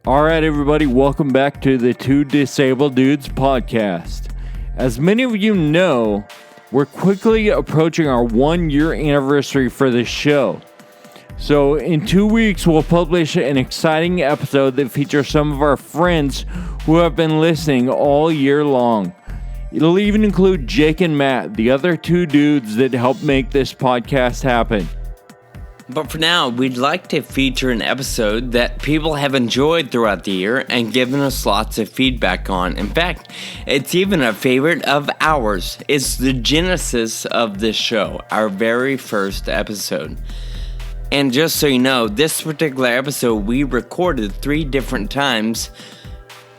All right, everybody, welcome back to the Two Disabled Dudes podcast. As many of you know, we're quickly approaching our 1-year anniversary for this show. So in 2 weeks, we'll publish an exciting episode that features some of our friends who have been listening all year long. It'll even include Jake and Matt, the other two dudes that helped make this podcast happen. But for now, we'd like to feature an episode that people have enjoyed throughout the year and given us lots of feedback on. In fact, it's even a favorite of ours. It's the genesis of this show, our very first episode. And just so you know, this particular episode we recorded 3 different times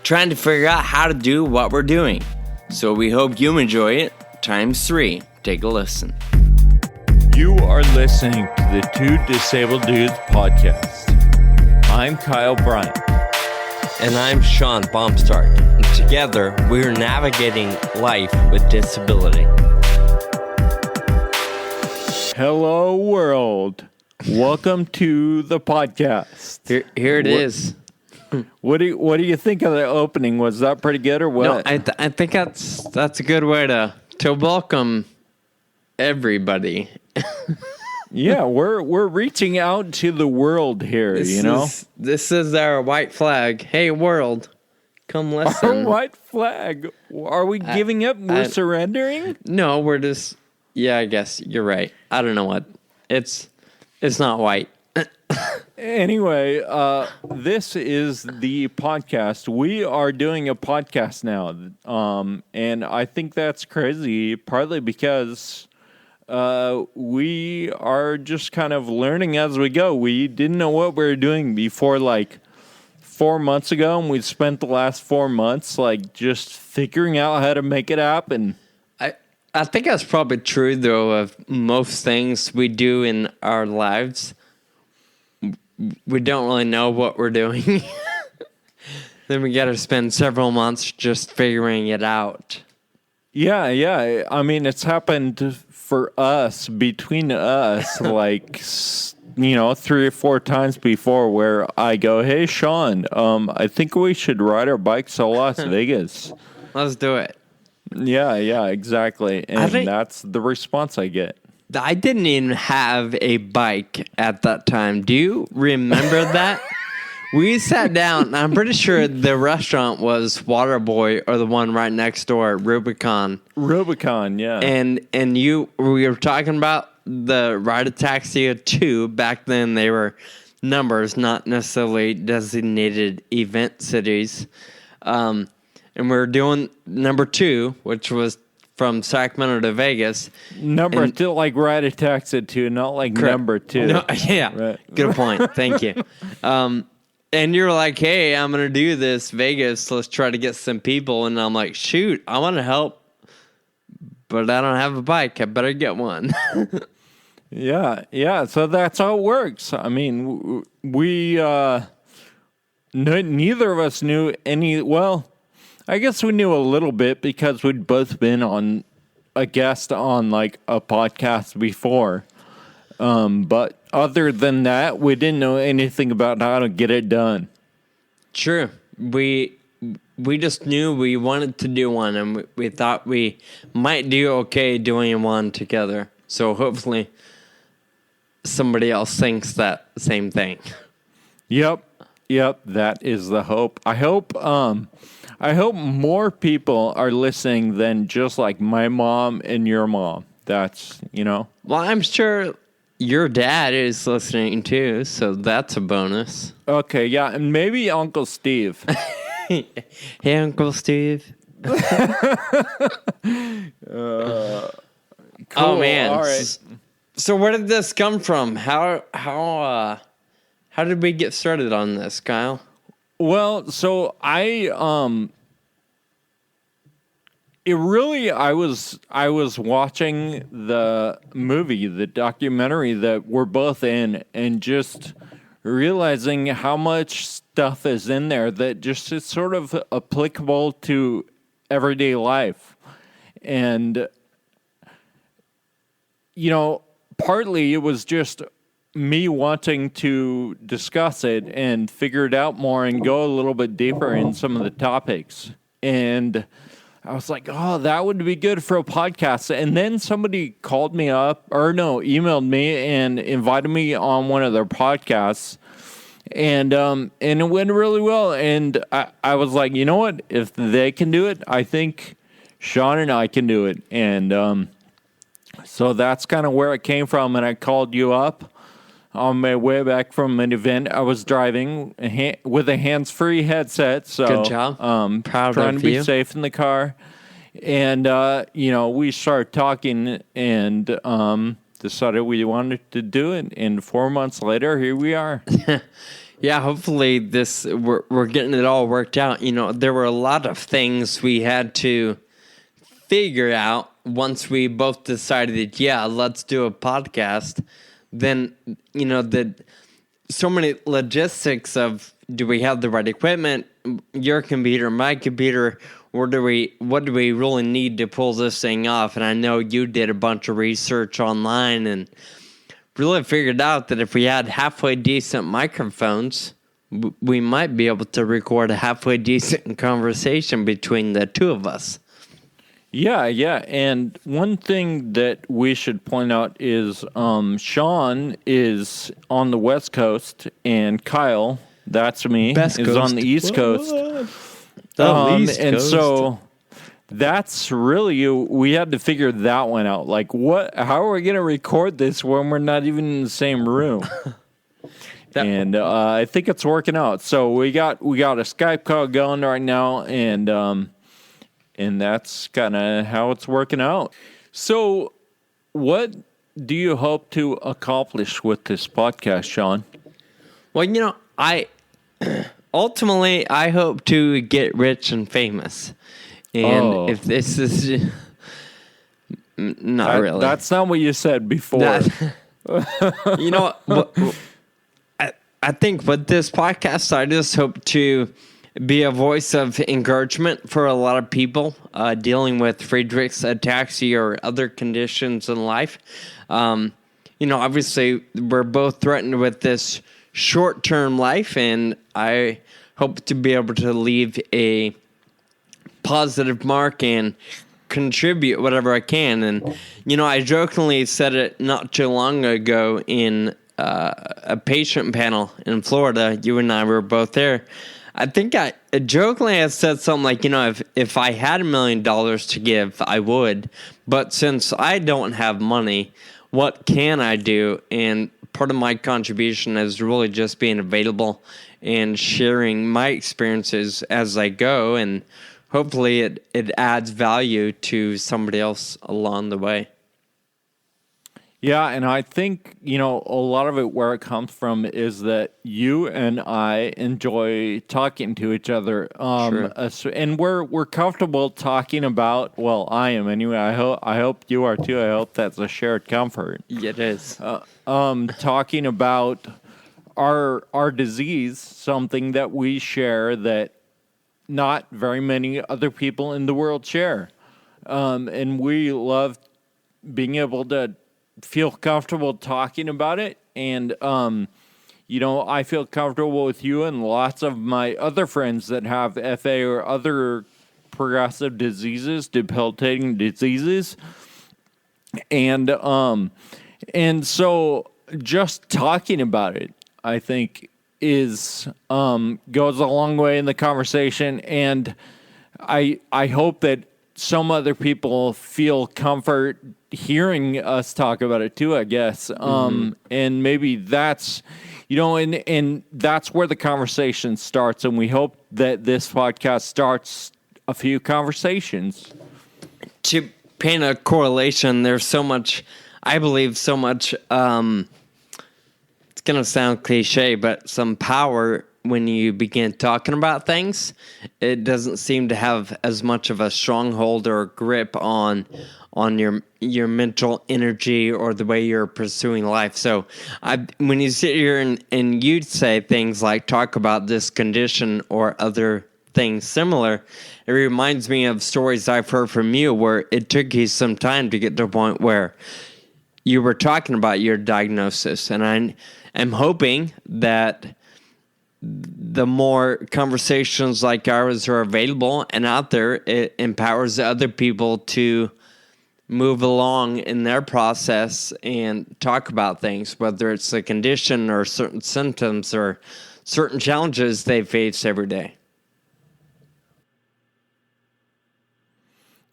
trying to figure out how to do what we're doing. So we hope you enjoy it times 3. Take a listen. You are listening to the Two Disabled Dudes podcast. I'm Kyle Bryant. And I'm Sean Baumstark. And together, we're navigating life with disability. Hello, world. Welcome to the podcast. Here it is. What do you think of the opening? Was that pretty good or what? No, I think that's a good way to welcome everybody. Yeah, we're reaching out to the world here, This is our white flag. Hey, world, come listen. Our white flag. Are we giving up? We're surrendering? No, we're just... Yeah, I guess you're right. I don't know what. It's not white. Anyway, this is the podcast. We are doing a podcast now, and I think that's crazy, partly because we are just kind of learning as we go. We didn't know what we were doing before, 4 months ago, and we spent the last 4 months, just figuring out how to make it happen. I think that's probably true, though, of most things we do in our lives. We don't really know what we're doing. Then we got to spend several months just figuring it out. Yeah. I mean, it's happened for us, between us, 3 or 4 times before where I go, hey, Sean, I think we should ride our bikes to Las Vegas. Let's do it. Yeah, exactly. And that's the response I get. I didn't even have a bike at that time. Do you remember that? We sat down, and I'm pretty sure the restaurant was Waterboy or the one right next door, Rubicon. Rubicon, yeah. And we were talking about the Ride a Taxi 2. Back then, they were numbers, not necessarily designated event cities. And we were doing number 2, which was from Sacramento to Vegas. Number 2, like Ride a Taxi 2, not like correct. Number 2. No, yeah, right. Good point. Thank you. And you're like, hey, I'm going to do this Vegas. Let's try to get some people. And I'm like, shoot, I want to help, but I don't have a bike. I better get one. Yeah. So that's how it works. I mean, we, neither of us knew any, well, I guess we knew a little bit because we'd both been on a guest on a podcast before. But other than that, we didn't know anything about how to get it done. Sure. We just knew we wanted to do one, and we thought we might do okay doing one together. So hopefully somebody else thinks that same thing. Yep, that is the hope. I hope more people are listening than just my mom and your mom. That's, Well, I'm sure your dad is listening too, so that's a bonus. Okay, yeah, and maybe Uncle Steve. Hey, Uncle Steve. Cool. Oh man! All right. So where did this come from? How did we get started on this, Kyle? Well, so I was watching the movie, the documentary that we're both in, and just realizing how much stuff is in there that just is sort of applicable to everyday life. And, partly it was just me wanting to discuss it and figure it out more and go a little bit deeper in some of the topics. And I was like, oh, that would be good for a podcast. And then somebody called me up, emailed me and invited me on one of their podcasts. And it went really well. And I was like, you know what? If they can do it, I think Sean and I can do it. And so that's kind of where it came from. And I called you up on my way back from an event. I was driving with a hands-free headset. So good job. Proud trying of to be you. safe in the car. And, we started talking and decided we wanted to do it. And 4 months later, here we are. Yeah, hopefully we're getting it all worked out. There were a lot of things we had to figure out once we both decided, let's do a podcast. Then, so many logistics of, do we have the right equipment, your computer, my computer, what do we really need to pull this thing off? And I know you did a bunch of research online and really figured out that if we had halfway decent microphones, we might be able to record a halfway decent conversation between the two of us. Yeah. And one thing that we should point out is Sean is on the West Coast and Kyle, that's me, Best is coast. on the East Coast. East and Coast. So that's really, we had to figure that one out. Like, how are we going to record this when we're not even in the same room? And I think it's working out. So we got a Skype call going right now, and that's kind of how it's working out. So what do you hope to accomplish with this podcast, Sean? Well, I hope to get rich and famous. And if this is not really. That's not what you said before. I think with this podcast, I just hope to be a voice of encouragement for a lot of people dealing with Friedreich's ataxia or other conditions in life. Obviously, we're both threatened with this short-term life, and I hope to be able to leave a positive mark and contribute whatever I can. And, I jokingly said it not too long ago in a patient panel in Florida. You and I were both there. I think I jokingly had said something like, if I had $1 million to give, I would. But since I don't have money, what can I do? And part of my contribution is really just being available and sharing my experiences as I go. And hopefully it adds value to somebody else along the way. Yeah, and I think, a lot of it where it comes from is that you and I enjoy talking to each other. Sure. And we're comfortable talking about, well, I am anyway. I hope you are too. I hope that's a shared comfort. It is. Talking about our disease, something that we share that not very many other people in the world share. And we love being able to feel comfortable talking about it. And, I feel comfortable with you and lots of my other friends that have FA or other progressive diseases, debilitating diseases. And so just talking about it, I think, goes a long way in the conversation. And I hope that some other people feel comfort hearing us talk about it too, I guess. And maybe that's, and that's where the conversation starts. And we hope that this podcast starts a few conversations. To paint a correlation, there's so much, I believe so much, it's going to sound cliche, but some power when you begin talking about things. It doesn't seem to have as much of a stronghold or grip on your mental energy or the way you're pursuing life. So when you sit here and you say things like talk about this condition or other things similar, it reminds me of stories I've heard from you where it took you some time to get to a point where you were talking about your diagnosis, and I'm hoping that the more conversations like ours are available and out there, it empowers other people to move along in their process and talk about things, whether it's a condition or certain symptoms or certain challenges they face every day.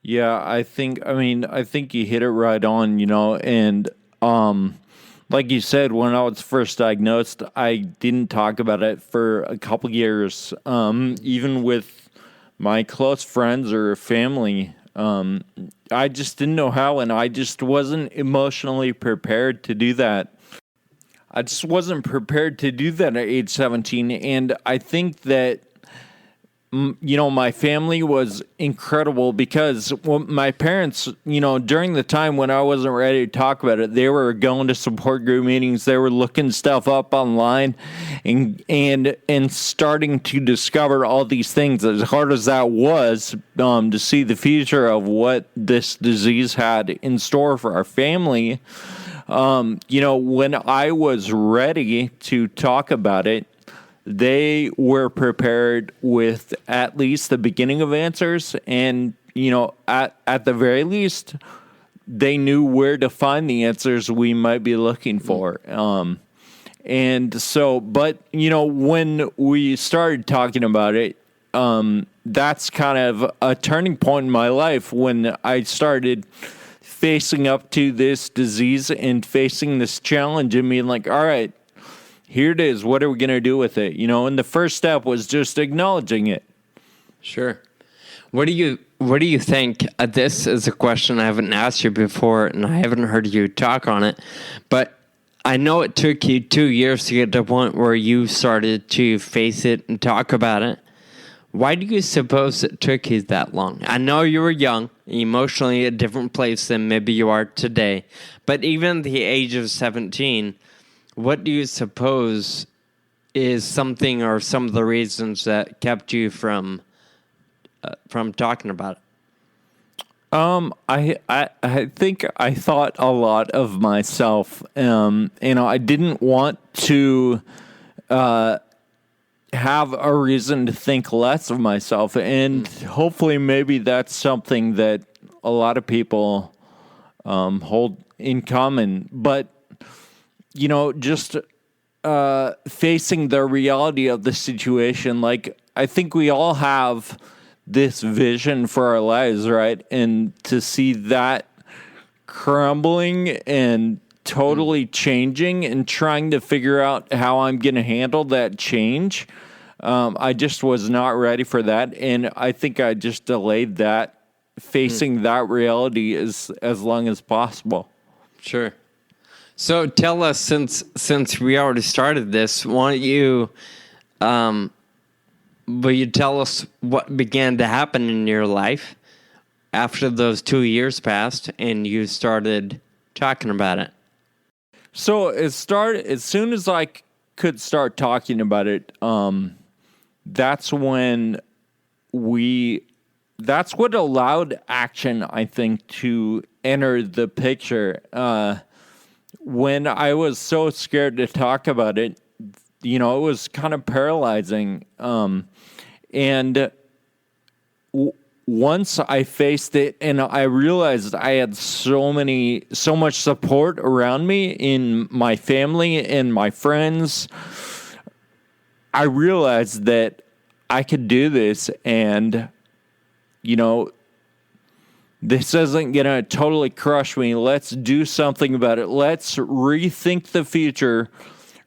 Yeah, I think you hit it right on, and like you said, when I was first diagnosed, I didn't talk about it for a couple years, even with my close friends or family. I just didn't know how, and I just wasn't emotionally prepared to do that. I just wasn't prepared to do that at age 17, and I think that my family was incredible because my parents, during the time when I wasn't ready to talk about it, they were going to support group meetings. They were looking stuff up online and starting to discover all these things. As hard as that was, to see the future of what this disease had in store for our family, when I was ready to talk about it, they were prepared with at least the beginning of answers, and at the very least, they knew where to find the answers we might be looking for. And so, but when we started talking about it, that's kind of a turning point in my life when I started facing up to this disease and facing this challenge and being like, all right, here it is. What are we going to do with it? And the first step was just acknowledging it. Sure. What do you think? This is a question I haven't asked you before, and I haven't heard you talk on it. But I know it took you 2 years to get to the point where you started to face it and talk about it. Why do you suppose it took you that long? I know you were young, emotionally a different place than maybe you are today. But even at the age of 17... what do you suppose is something or some of the reasons that kept you from talking about it? I think I thought a lot of myself. I didn't want to have a reason to think less of myself, and hopefully, maybe that's something that a lot of people hold in common. But just facing the reality of the situation. Like, I think we all have this vision for our lives, right? And to see that crumbling and totally changing and trying to figure out how I'm going to handle that change, I just was not ready for that. And I think I just delayed that, facing that reality as long as possible. Sure. So tell us, since we already started this, why don't you, will you tell us what began to happen in your life after those 2 years passed and you started talking about it? So it started as soon as I could start talking about it. That's when that's what allowed action, I think, to enter the picture. When I was so scared to talk about it, it was kind of paralyzing. Once I faced it and I realized I had so much support around me in my family and my friends, I realized that I could do this, and, this isn't going to totally crush me. Let's do something about it. Let's rethink the future,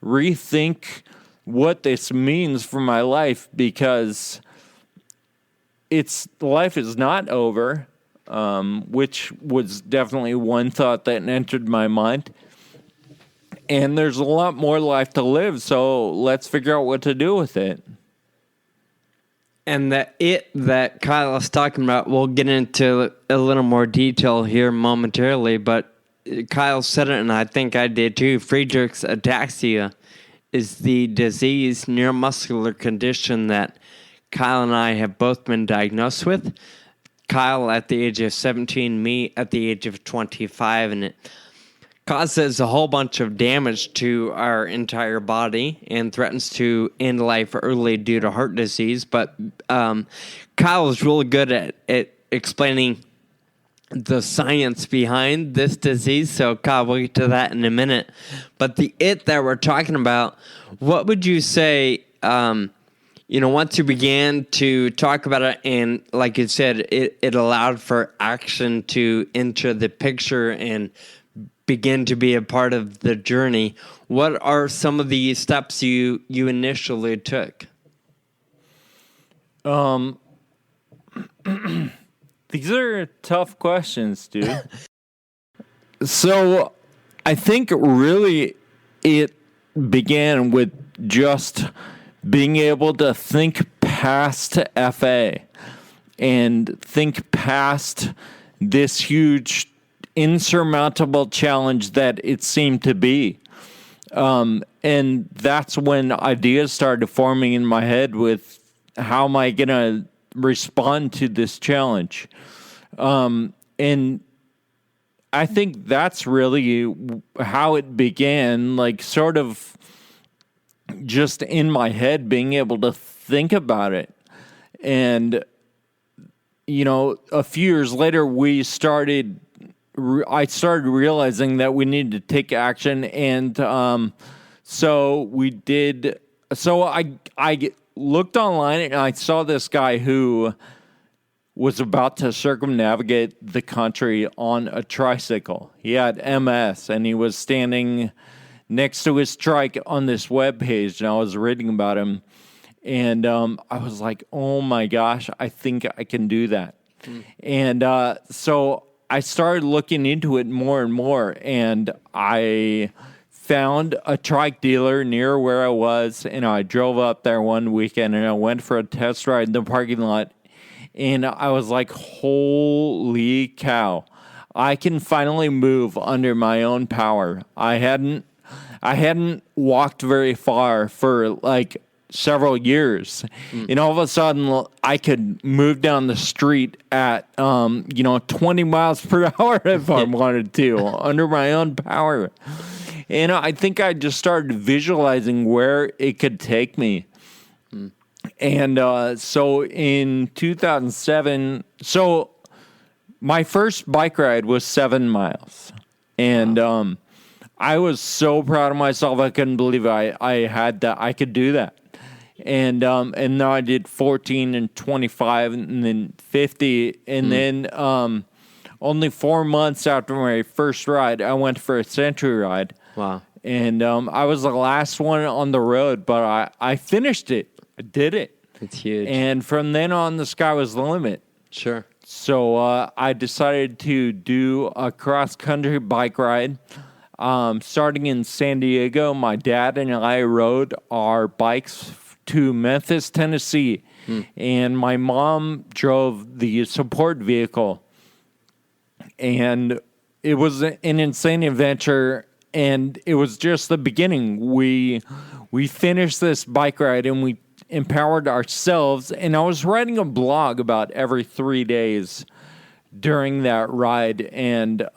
rethink what this means for my life, because life is not over, which was definitely one thought that entered my mind. And there's a lot more life to live, so let's figure out what to do with it. And that Kyle is talking about, we'll get into a little more detail here momentarily, but Kyle said it, and I think I did too. Friedreich's ataxia is the disease, neuromuscular condition that Kyle and I have both been diagnosed with. Kyle at the age of 17, me at the age of 25, and it causes a whole bunch of damage to our entire body and threatens to end life early due to heart disease. But Kyle is really good at explaining the science behind this disease. So, Kyle, we'll get to that in a minute. But the it that we're talking about, what would you say, once you began to talk about it and, like you said, it allowed for action to enter the picture and begin to be a part of the journey, what are some of the steps you initially took? These are tough questions, dude. So I think really it began with just being able to think past FA and think past this huge insurmountable challenge that it seemed to be. And that's when ideas started forming in my head with how am I going to respond to this challenge? And I think that's really how it began, like sort of just in my head, being able to think about it. And, a few years later, I started realizing that we needed to take action. And so we did. So I looked online and I saw this guy who was about to circumnavigate the country on a tricycle. He had MS and he was standing next to his trike on this webpage, and I was reading about him. And I was like, oh my gosh, I think I can do that. And so I started looking into it more and more, and I found a trike dealer near where I was, and I drove up there one weekend, and I went for a test ride in the parking lot, and I was like, holy cow, I can finally move under my own power. I hadn't walked very far for like several years. And all of a sudden I could move down the street at 20 miles per hour if I wanted to under my own power. And I think I just started visualizing where it could take me. And so in 2007, so my first bike ride was 7 miles. And I was so proud of myself. I couldn't believe I had that. I could do that. And now I did 14 and 25 and then 50. And then only 4 months after my first ride, I went for a century ride. Wow. And I was the last one on the road, but I finished it. I did it. It's huge. And from then on, the sky was the limit. Sure. So I decided to do a cross-country bike ride. Starting in San Diego, my dad and I rode our bikes to Memphis, Tennessee. And my mom drove the support vehicle. And it was an insane adventure. And it was just the beginning. We finished this bike ride and we empowered ourselves. And I was writing a blog about every 3 days during that ride. And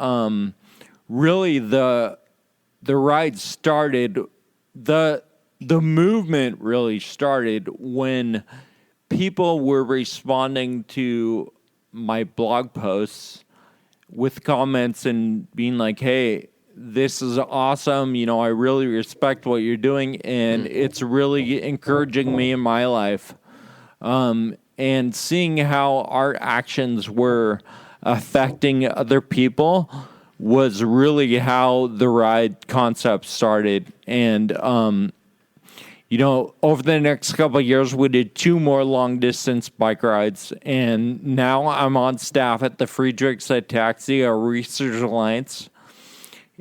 really the ride started, the movement really started when people were responding to my blog posts with comments and being like, hey, this is awesome. I really respect what you're doing, and it's really encouraging me in my life. And seeing how our actions were affecting other people was really how the ride concept started. And, over the next couple of years, we did 2 more long-distance bike rides. And now I'm on staff at the Friedrichs Ataxia Research Alliance.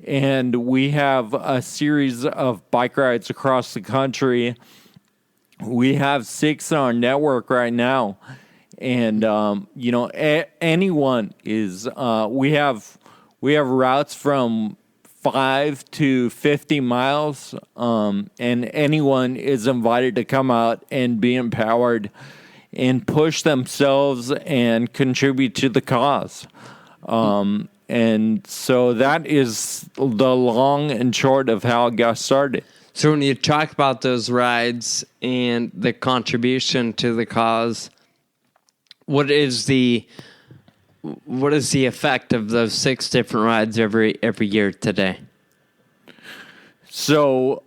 And we have a series of bike rides across the country. We have 6 on our network right now. And, anyone is, we have routes from 5 to 50 miles, and anyone is invited to come out and be empowered and push themselves and contribute to the cause. And so that is the long and short of how it got started. So when you talk about those rides and the contribution to the cause, what is the effect of those 6 different rides every year today? So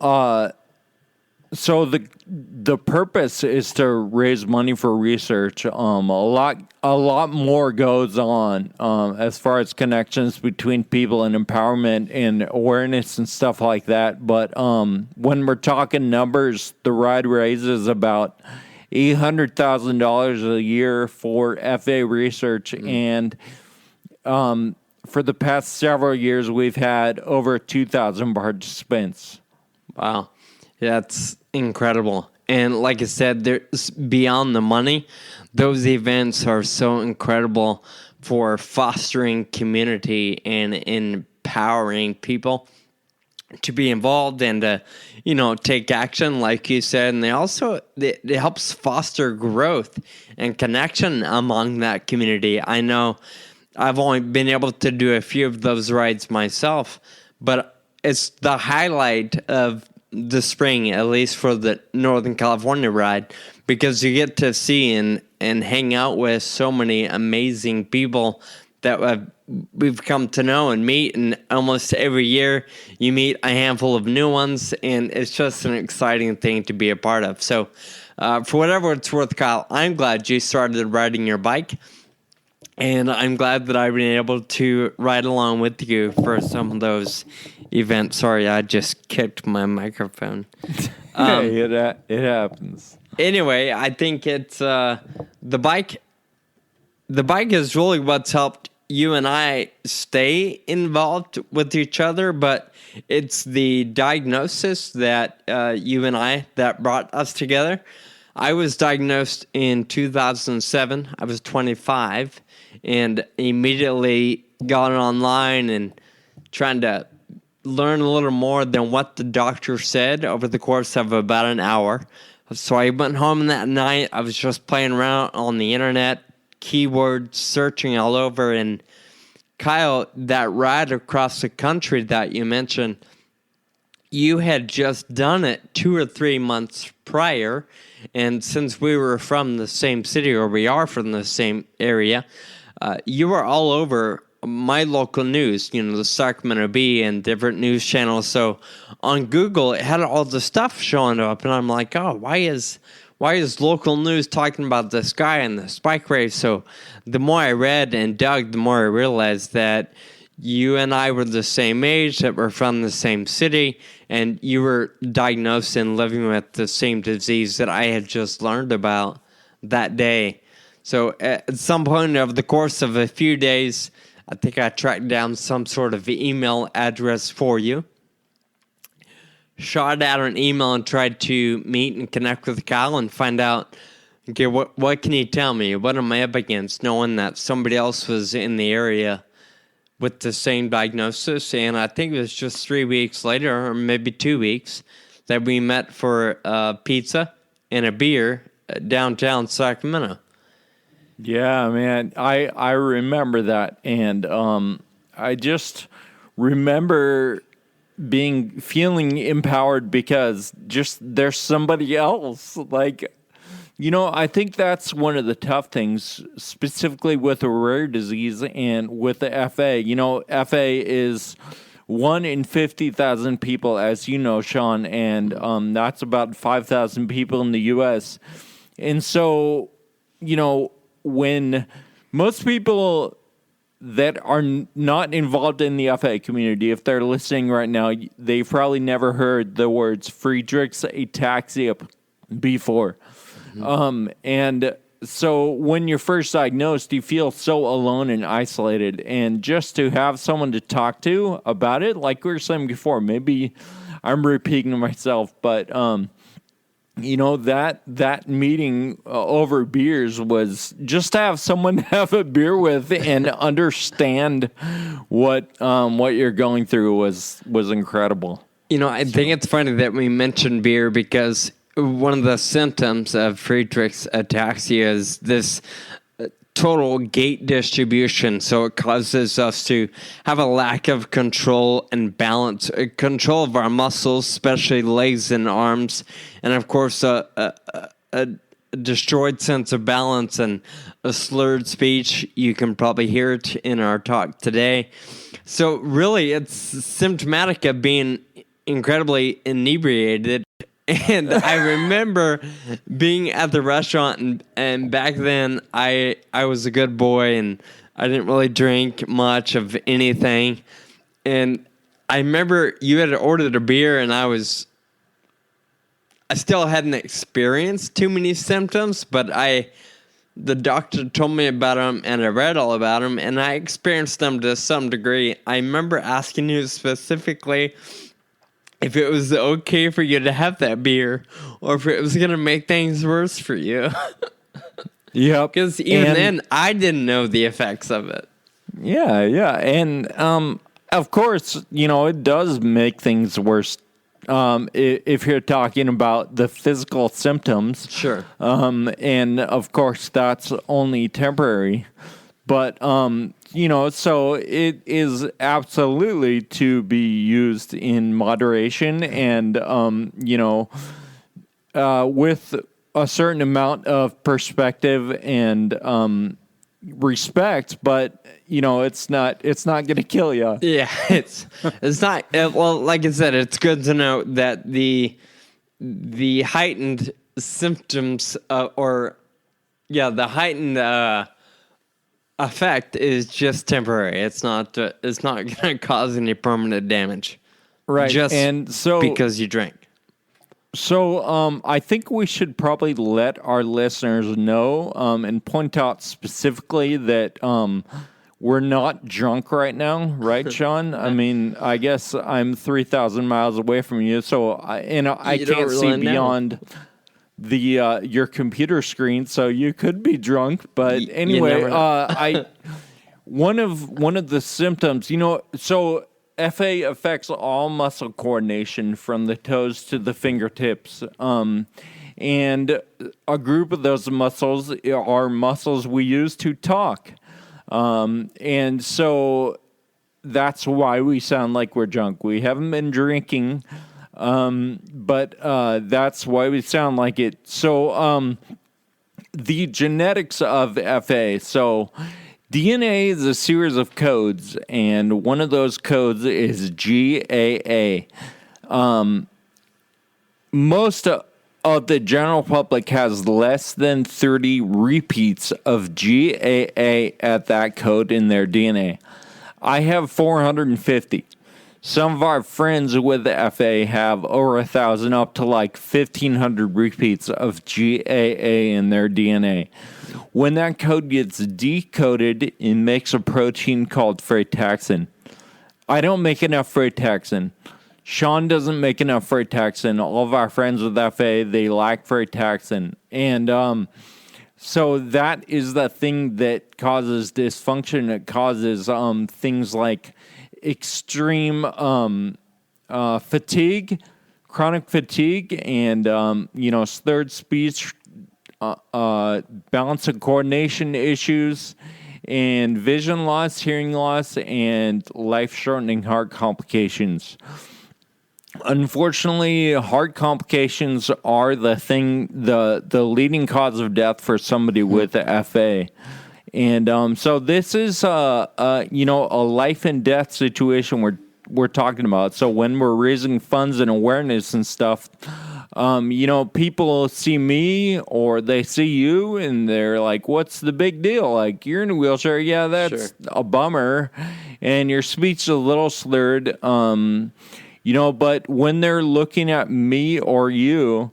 the purpose is to raise money for research. A lot more goes on as far as connections between people and empowerment and awareness and stuff like that. But when we're talking numbers, the ride raises about $800,000 a year for FA research, and for the past several years, we've had over 2,000 participants. Wow. That's incredible. And like I said, there's beyond the money, those events are so incredible for fostering community and empowering people to be involved and to, take action, like you said. And it helps foster growth and connection among that community. I know I've only been able to do a few of those rides myself, but it's the highlight of the spring, at least for the Northern California ride, because you get to see and hang out with so many amazing people that we've come to know and meet. And almost every year you meet a handful of new ones, and it's just an exciting thing to be a part of. So for whatever it's worth, Kyle, I'm glad you started riding your bike. And I'm glad that I've been able to ride along with you for some of those events. Sorry, I just kicked my microphone. Hey, it happens. Anyway, I think it's the bike. The bike is really what's helped you and I stay involved with each other, but it's the diagnosis that you and I that brought us together. I was diagnosed in 2007. I was 25. And immediately got online and trying to learn a little more than what the doctor said over the course of about an hour. So I went home that night. I was just playing around on the internet, keyword searching all over. And Kyle, that ride across the country that you mentioned, you had just done it 2 or 3 months prior. And since we were from the same city, or we are from the same area, you were all over my local news, the Sacramento Bee and different news channels. So on Google, it had all the stuff showing up, and I'm like, oh, why is local news talking about this guy and the spike race? So the more I read and dug, the more I realized that you and I were the same age, that we're from the same city, and you were diagnosed and living with the same disease that I had just learned about that day. So at some point over the course of a few days, I think I tracked down some sort of email address for you, shot out an email and tried to meet and connect with Kyle and find out, okay, what can you tell me? What am I up against? Knowing that somebody else was in the area with the same diagnosis. And I think it was just 3 weeks later, or maybe 2 weeks, that we met for pizza and a beer downtown Sacramento. Yeah, man, I remember that, and I just remember feeling empowered because just there's somebody else. Like, I think that's one of the tough things, specifically with a rare disease and with the FA. FA is 1 in 50,000 people, as you know, Sean, and that's about 5,000 people in the U.S. And so, when most people that are not involved in the FA community, if they're listening right now, they've probably never heard the words Friedreich's ataxia before. Mm-hmm. And so when you're first diagnosed, you feel so alone and isolated. And just to have someone to talk to about it, like we were saying before, maybe I'm repeating myself, but that meeting over beers was just to have someone to have a beer with and understand what you're going through was incredible. I think it's funny that we mentioned beer because one of the symptoms of Friedreich's ataxia is this total gait distribution. So it causes us to have a lack of control and balance, control of our muscles, especially legs and arms, and of course a destroyed sense of balance and a slurred speech. You can probably hear it in our talk today. So really, it's symptomatic of being incredibly inebriated. And I remember being at the restaurant, and back then I was a good boy, and I didn't really drink much of anything. And I remember you had ordered a beer, and I still hadn't experienced too many symptoms, but the doctor told me about them, and I read all about them, and I experienced them to some degree. I remember asking you specifically if it was okay for you to have that beer, or if it was going to make things worse for you. Yep. Because even then, I didn't know the effects of it. Yeah. And of course, it does make things worse if you're talking about the physical symptoms. Sure. And of course, that's only temporary. But, so it is absolutely to be used in moderation and, with a certain amount of perspective and respect, but, it's not going to kill you. Yeah, it's not, well, like I said, it's good to know that the heightened symptoms the heightened effect is just temporary. It's not going to cause any permanent damage. Right. Just and so because you drank. So I think we should probably let our listeners know and point out specifically that we're not drunk right now, right, Sean? I mean, I guess I'm 3,000 miles away from you, so I can't really see know. beyond your computer screen, so you could be drunk. But anyway, one of the symptoms, so FA affects all muscle coordination from the toes to the fingertips. And a group of those muscles are muscles we use to talk. And so that's why we sound like we're drunk. We haven't been drinking, but that's why we sound like it. So the genetics of FA. So DNA is a series of codes, and one of those codes is GAA. Most of the general public has less than 30 repeats of GAA at that code in their DNA. I have 450. Some of our friends with FA have over 1,000, up to like 1,500 repeats of GAA in their DNA. When that code gets decoded, it makes a protein called frataxin. I don't make enough frataxin. Sean doesn't make enough frataxin. All of our friends with FA, they lack frataxin. And so that is the thing that causes dysfunction. It causes things like extreme fatigue, chronic fatigue, and slurred speech, balance and coordination issues, and vision loss, hearing loss, and life-shortening heart complications. Unfortunately, heart complications are the leading cause of death for somebody with FA. And so this is a life and death situation we're talking about. So when we're raising funds and awareness and stuff, people see me or they see you and they're like, "What's the big deal? Like, you're in a wheelchair, yeah, that's a bummer, and your speech is a little slurred." But when they're looking at me or you,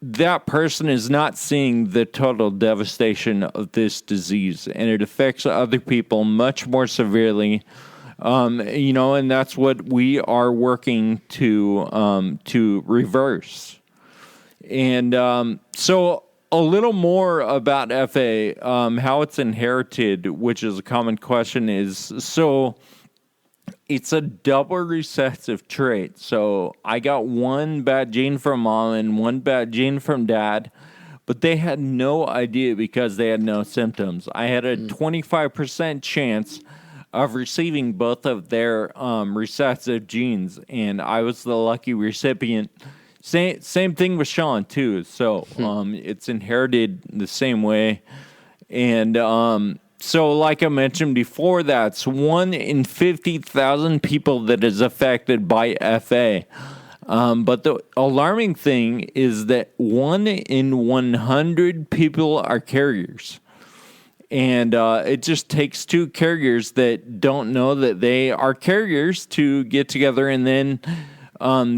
that person is not seeing the total devastation of this disease, and it affects other people much more severely. And that's what we are working to reverse. And so a little more about FA, how it's inherited, which is a common question, is so it's a double recessive trait. So I got one bad gene from mom and one bad gene from dad, but they had no idea because they had no symptoms. I had a 25% chance of receiving both of their recessive genes, and I was the lucky recipient. Same thing with Sean too. So it's inherited the same way, and so like I mentioned before, that's 1 in 50,000 people that is affected by FA. But the alarming thing is that 1 in 100 people are carriers. And it just takes 2 carriers that don't know that they are carriers to get together, and then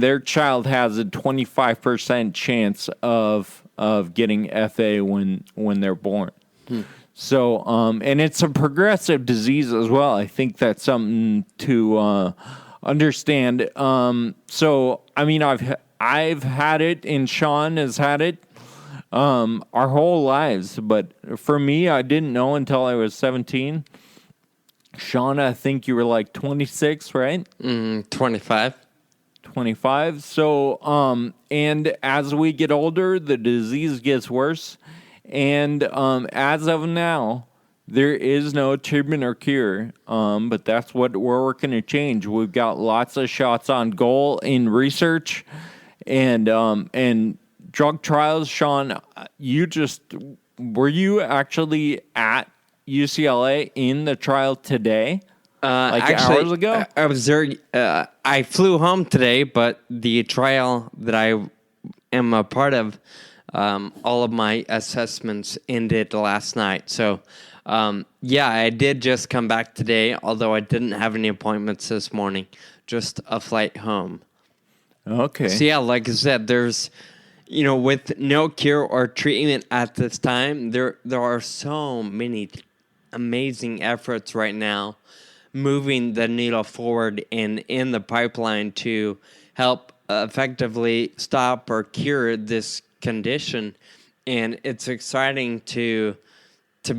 their child has a 25% chance of getting FA when they're born. So, and it's a progressive disease as well. I think that's something to understand. So, I mean, I've had it, and Sean has had it. Our whole lives, but for me, I didn't know until I was 17. Sean, I think you were like 26, right? 25. 25. So, and as we get older, the disease gets worse. And as of now, there is no treatment or cure. But that's what we're working to change. We've got lots of shots on goal in research, and drug trials. Sean, were you actually at UCLA in the trial today? Actually, hours ago? I was there. I flew home today, but the trial that I am a part of, all of my assessments ended last night. So, yeah, I did just come back today, although I didn't have any appointments this morning, just a flight home. Okay. So, yeah, like I said, there's... with no cure or treatment at this time, there are so many amazing efforts right now moving the needle forward and in the pipeline to help effectively stop or cure this condition. And it's exciting to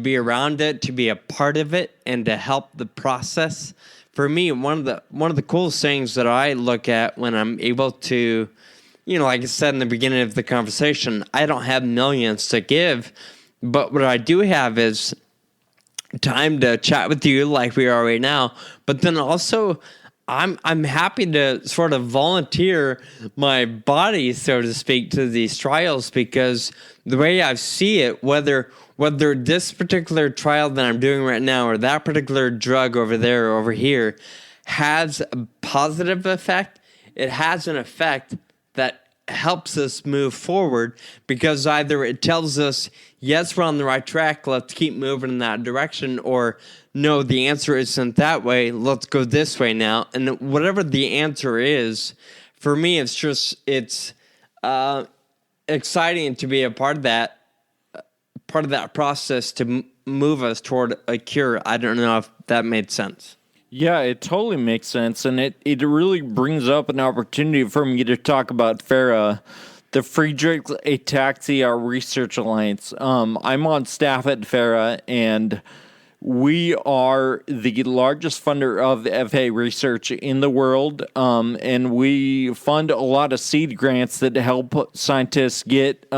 be around it, to be a part of it, and to help the process. For me, one of the coolest things that I look at when I'm able to, like I said in the beginning of the conversation, I don't have millions to give, but what I do have is time to chat with you like we are right now. But then also, I'm happy to sort of volunteer my body, so to speak, to these trials, because the way I see it, whether this particular trial that I'm doing right now or that particular drug over there or over here has a positive effect, it has an effect that helps us move forward, because either it tells us, yes, we're on the right track, let's keep moving in that direction, or no, the answer isn't that way, let's go this way now. And whatever the answer is, for me, it's exciting to be a part of that process to move us toward a cure. I don't know if that made sense. Yeah, it totally makes sense, and it really brings up an opportunity for me to talk about FARA, the Friedreich's Ataxia Research Alliance. I'm on staff at FARA, and we are the largest funder of FA research in the world, and we fund a lot of seed grants that help scientists get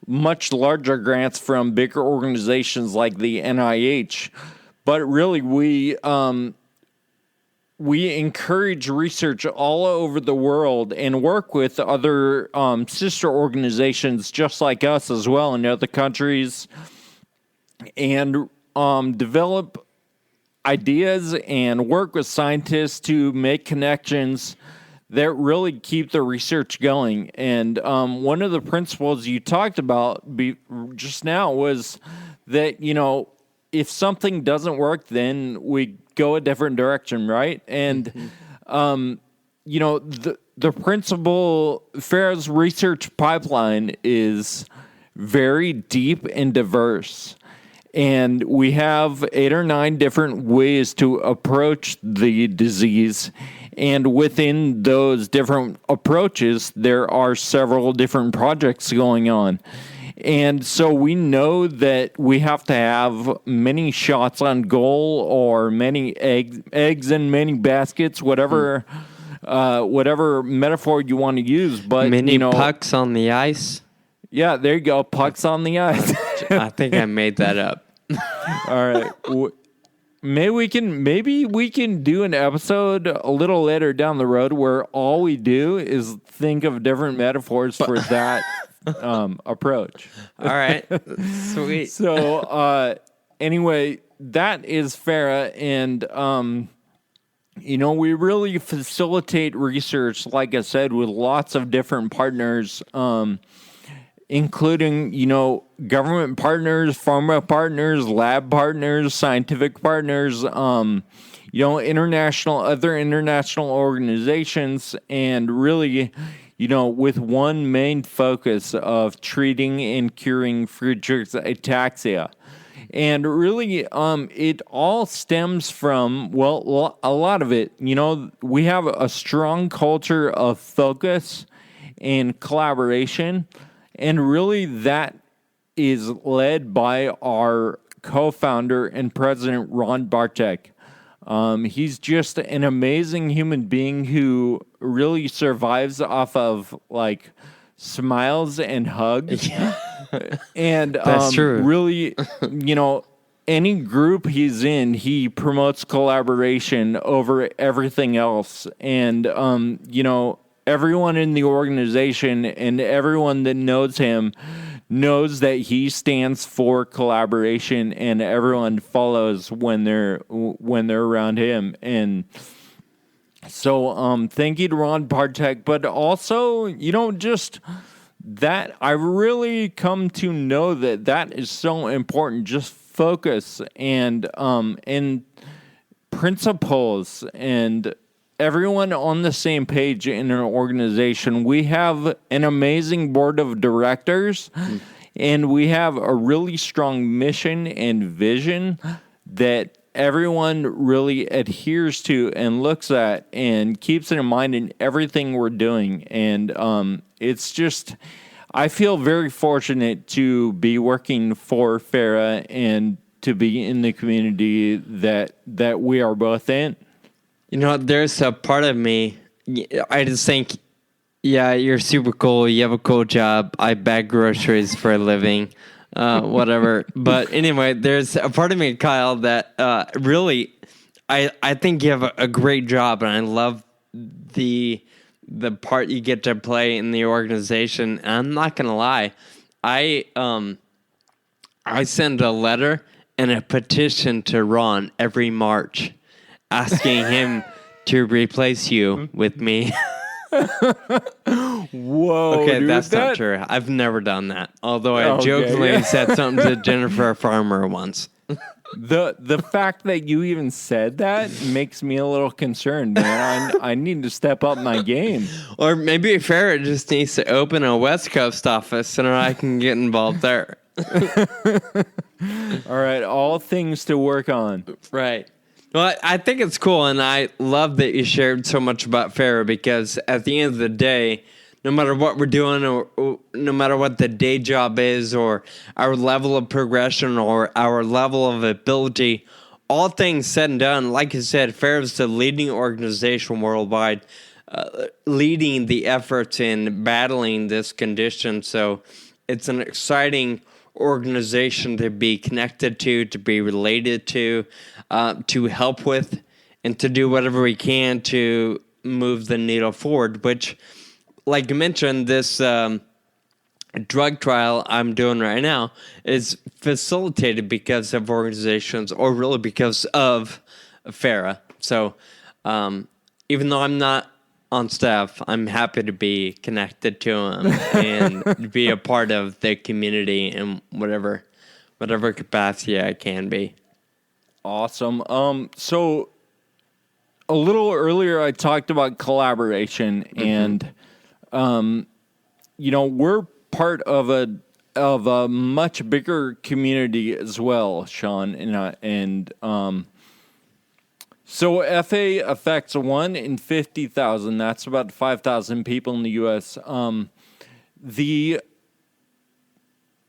much larger grants from bigger organizations like the NIH. But really, we encourage research all over the world and work with other sister organizations just like us as well in other countries, and develop ideas and work with scientists to make connections that really keep the research going. And one of the principles you talked about just now was that, if something doesn't work, then we go a different direction, right? And, the principle, FARA's research pipeline is very deep and diverse. And we have 8 or 9 different ways to approach the disease. And within those different approaches, there are several different projects going on. And so we know that we have to have many shots on goal, or many eggs in many baskets, whatever metaphor you want to use. But many pucks on the ice. Yeah, there you go. Pucks on the ice. I think I made that up. All right. Maybe we can do an episode a little later down the road where all we do is think of different metaphors for that approach. All right. Sweet. So anyway, that is Farah, and we really facilitate research, like I said, with lots of different partners, including, government partners, pharma partners, lab partners, scientific partners, other international organizations, and really, with one main focus of treating and curing Friedreich's ataxia. And really, it all stems from, a lot of it, we have a strong culture of focus and collaboration. And really, that is led by our co-founder and president, Ron Bartek. He's just an amazing human being who really survives off of, smiles and hugs. Yeah. And That's true. Really, any group he's in, he promotes collaboration over everything else. And, everyone in the organization and everyone that knows him knows that he stands for collaboration, and everyone follows when they're around him. And so, thank you to Ron Bartek, but also, just that I really come to know that is so important. Just focus and principles and everyone on the same page in an organization. We have an amazing board of directors, and we have a really strong mission and vision that everyone really adheres to and looks at and keeps it in mind in everything we're doing. And it's just, I feel very fortunate to be working for Farah and to be in the community that we are both in. There's a part of me, I just think, yeah, you're super cool. You have a cool job. I bag groceries for a living, whatever. But anyway, there's a part of me, Kyle, that really, I think you have a great job, and I love the part you get to play in the organization. And I'm not going to lie. I send a letter and a petition to Ron every March, asking him to replace you with me. Whoa. Okay, dude, that's not true. I've never done that. Although I Okay, jokingly yeah. said something to Jennifer Farmer once. The fact that you even said that makes me a little concerned, man. I need to step up my game. Or maybe Farrah just needs to open a West Coast office and I can get involved there. All right, all things to work on. Right. Well, I think it's cool, and I love that you shared so much about Farah, because at the end of the day, no matter what we're doing, or no matter what the day job is, or our level of progression, or our level of ability, all things said and done, like I said, Farah is the leading organization worldwide, leading the efforts in battling this condition. So it's an exciting organization to be connected to be related to help with, and to do whatever we can to move the needle forward, which, like you mentioned, this drug trial I'm doing right now is facilitated because of organizations, or really because of Farah. So even though I'm not on staff, I'm happy to be connected to him and be a part of the community in whatever capacity I can be. Awesome. So a little earlier I talked about collaboration, and we're part of a much bigger community as well, Sean, and so FA affects 1 in 50,000. That's about 5,000 people in the U.S. The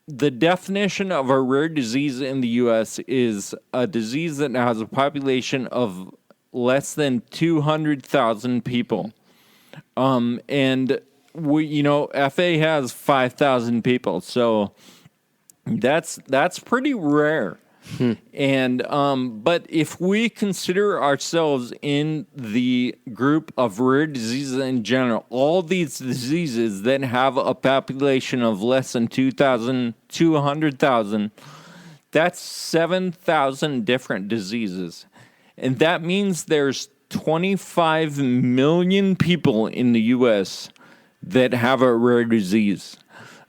definition of a rare disease in the U.S. is a disease that has a population of less than 200,000 people. And FA has 5,000 people, so that's pretty rare. And but if we consider ourselves in the group of rare diseases in general, all these diseases that have a population of less than 200,000, that's 7,000 different diseases. And that means there's 25 million people in the U.S. that have a rare disease.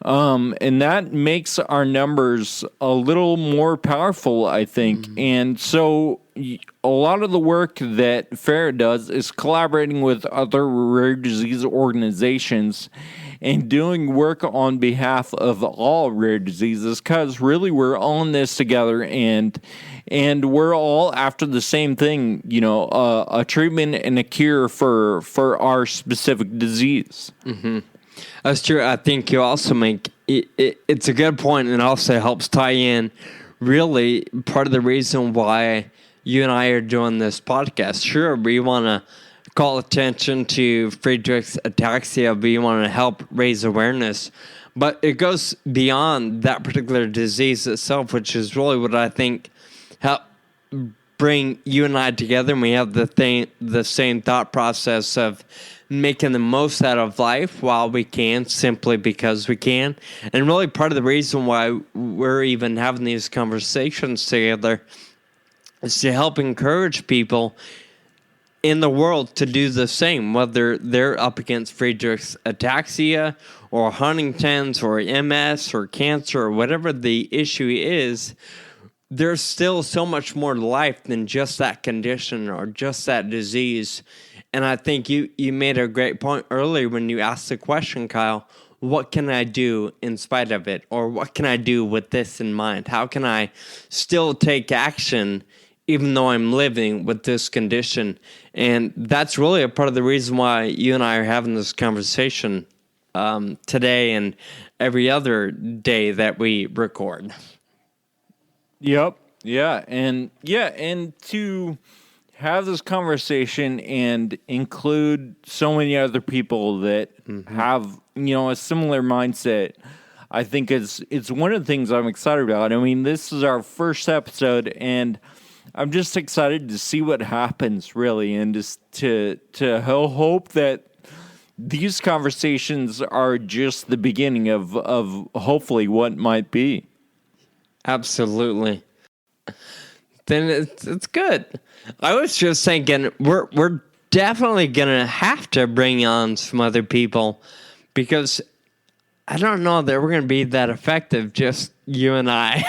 And that makes our numbers a little more powerful, I think. Mm-hmm. And so a lot of the work that FARA does is collaborating with other rare disease organizations and doing work on behalf of all rare diseases, because really we're all in this together, and we're all after the same thing, a treatment and a cure for our specific disease. Mm-hmm. That's true. I think you also make it's a good point, and also helps tie in really part of the reason why you and I are doing this podcast. Sure, we want to call attention to Friedreich's ataxia, we want to help raise awareness, but it goes beyond that particular disease itself, which is really what I think help bring you and I together, and we have the same thought process of making the most out of life while we can, simply because we can. And really part of the reason why we're even having these conversations together is to help encourage people in the world to do the same, whether they're up against Friedreich's ataxia or Huntington's or MS or cancer or whatever the issue is. There's still so much more to life than just that condition or just that disease. And I think you made a great point earlier when you asked the question, Kyle, what can I do in spite of it? Or what can I do with this in mind? How can I still take action even though I'm living with this condition? And that's really a part of the reason why you and I are having this conversation today and every other day that we record. Yep. Yeah. And to have this conversation and include so many other people that have, a similar mindset, I think it's one of the things I'm excited about. I mean, this is our first episode, and I'm just excited to see what happens, really, and just to hope that these conversations are just the beginning of hopefully what might be. Absolutely. Then it's good. I was just thinking we're definitely gonna have to bring on some other people, because I don't know that we're gonna be that effective, just you and I.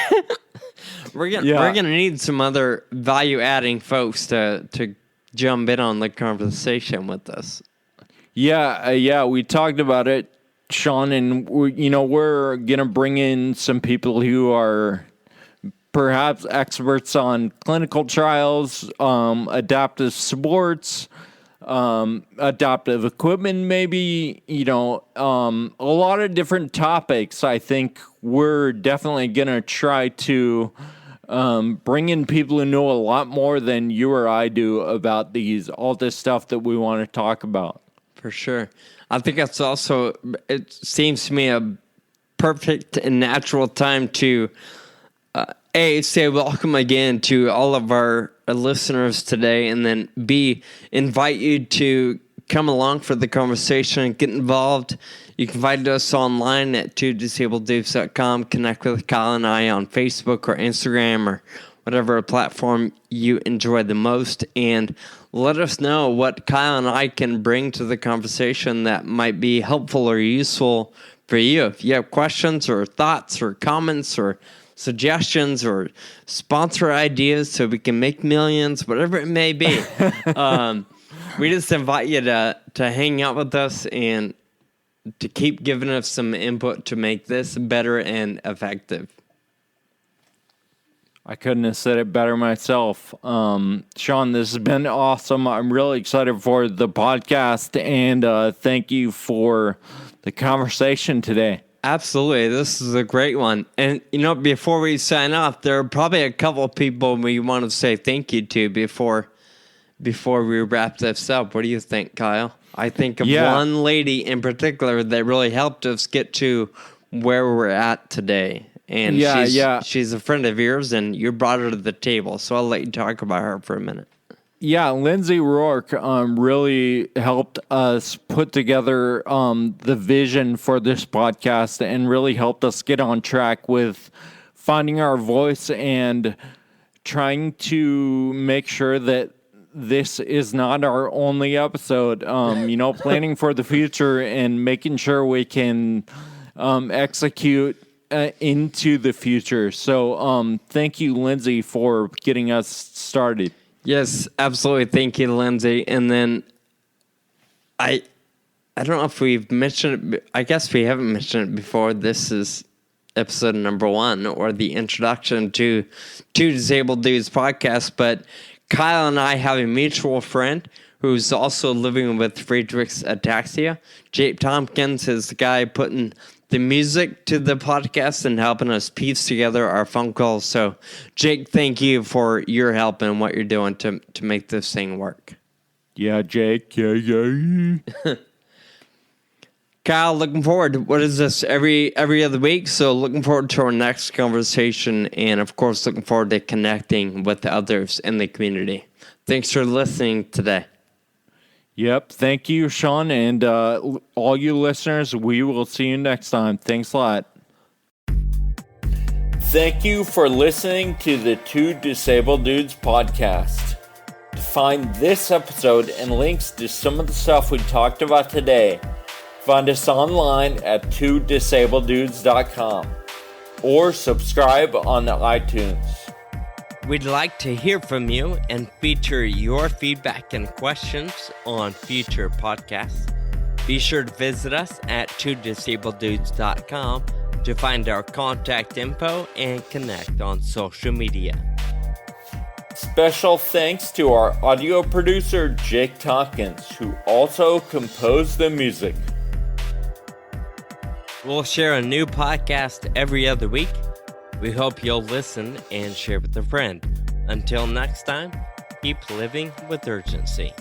We're gonna need some other value adding folks to jump in on the conversation with us. Yeah, we talked about it, Sean, and we're gonna bring in some people who are perhaps experts on clinical trials, adaptive sports, adaptive equipment, maybe, a lot of different topics. I think we're definitely going to try to bring in people who know a lot more than you or I do about all this stuff that we want to talk about. For sure. I think that's also, it seems to me a perfect and natural time to A, say welcome again to all of our listeners today, and then B, invite you to come along for the conversation and get involved. You can find us online at twodisableddudes.com. Connect with Kyle and I on Facebook or Instagram or whatever platform you enjoy the most, and let us know what Kyle and I can bring to the conversation that might be helpful or useful for you. If you have questions or thoughts or comments or suggestions or sponsor ideas so we can make millions, whatever it may be, we just invite you to hang out with us and to keep giving us some input to make this better and effective. I couldn't have said it better myself. Sean, this has been awesome. I'm really excited for the podcast, and thank you for the conversation today. Absolutely. This is a great one. And, before we sign off, there are probably a couple of people we want to say thank you to before we wrap this up. What do you think, Kyle? I think of Yeah. one lady in particular that really helped us get to where we're at today. And she's a friend of yours, and you brought her to the table. So I'll let you talk about her for a minute. Yeah, Lindsay Rourke really helped us put together the vision for this podcast and really helped us get on track with finding our voice and trying to make sure that this is not our only episode. Planning for the future and making sure we can execute into the future. So thank you, Lindsay, for getting us started. Yes, absolutely. Thank you, Lindsay. And then I don't know if we've mentioned it. I guess we haven't mentioned it before. This is episode number 1, or the introduction to Two Disabled Dudes podcast. But Kyle and I have a mutual friend who's also living with Friedrich's ataxia. Jake Tompkins is the guy putting the music to the podcast and helping us piece together our phone calls. So, Jake, thank you for your help and what you're doing to make this thing work. Yeah, Jake. Yeah. Kyle, looking forward. What is this? Every other week. So looking forward to our next conversation, and of course, looking forward to connecting with the others in the community. Thanks for listening today. Yep. Thank you, Sean, and all you listeners. We will see you next time. Thanks a lot. Thank you for listening to the Two Disabled Dudes podcast. To find this episode and links to some of the stuff we talked about today, find us online at twodisableddudes.com or subscribe on iTunes. We'd like to hear from you and feature your feedback and questions on future podcasts. Be sure to visit us at twodisableddudes.com to find our contact info and connect on social media. Special thanks to our audio producer, Jake Tompkins, who also composed the music. We'll share a new podcast every other week. We hope you'll listen and share with a friend. Until next time, keep living with urgency.